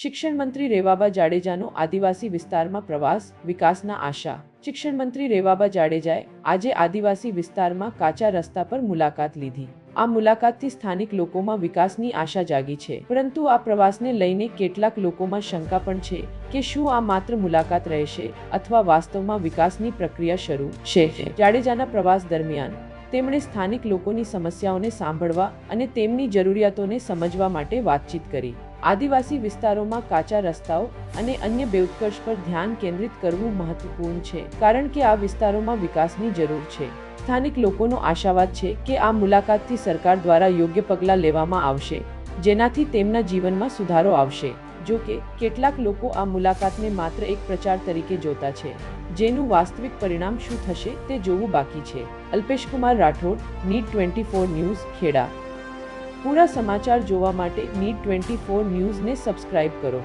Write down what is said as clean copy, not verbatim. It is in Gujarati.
શિક્ષણ મંત્રી રેવાબા જાડેજાનો આદિવાસી વિસ્તારમાં પ્રવાસ, વિકાસના આશા. શિક્ષણ મંત્રી રેવાબા જાડેજાએ આજે આદિવાસી વિસ્તારમાં કાચા રસ્તા પર મુલાકાત લીધી. આ મુલાકાતથી સ્થાનિક લોકોમાં વિકાસની આશા જાગી છે. પરંતુ આ પ્રવાસને લઈને કેટલાક લોકોમાં શંકા પણ છે કે શું આ માત્ર મુલાકાત રહેશે અથવા વાસ્તવમાં વિકાસની પ્રક્રિયા શરૂ છે. જાડેજાના પ્રવાસ દરમિયાન તેમણે સ્થાનિક લોકોની સમસ્યાઓને સાંભળવા અને તેમની જરૂરિયાતોને સમજવા માટે વાતચીત કરી. આદિવાસી વિસ્તારોમાં કાચા રસ્તાઓ અને અન્ય બેઉત્કર્ષ પર ધ્યાન કેન્દ્રિત કરવું મહત્વપૂર્ણ છે, કારણ કે આ વિસ્તારોમાં વિકાસની જરૂર છે. સ્થાનિક લોકોનો આશાવાદ છે કે આ મુલાકાતથી સરકાર દ્વારા યોગ્ય પગલાં લેવામાં આવશે, જેનાથી તેમના જીવનમાં સુધારો આવશે. જો કે, કેટલાક લોકો આ મુલાકાતને માત્ર એક પ્રચાર તરીકે જોતા છે, જેનું વાસ્તવિક પરિણામ શું થશે તે જોવું બાકી છે. અલ્પેશકુમાર રાઠોડ, NEED24 ન્યૂઝ, ખેડા. પૂરા સમાચાર જોવા માટે NEED24 ન્યૂઝને સબસ્ક્રાઇબ કરો.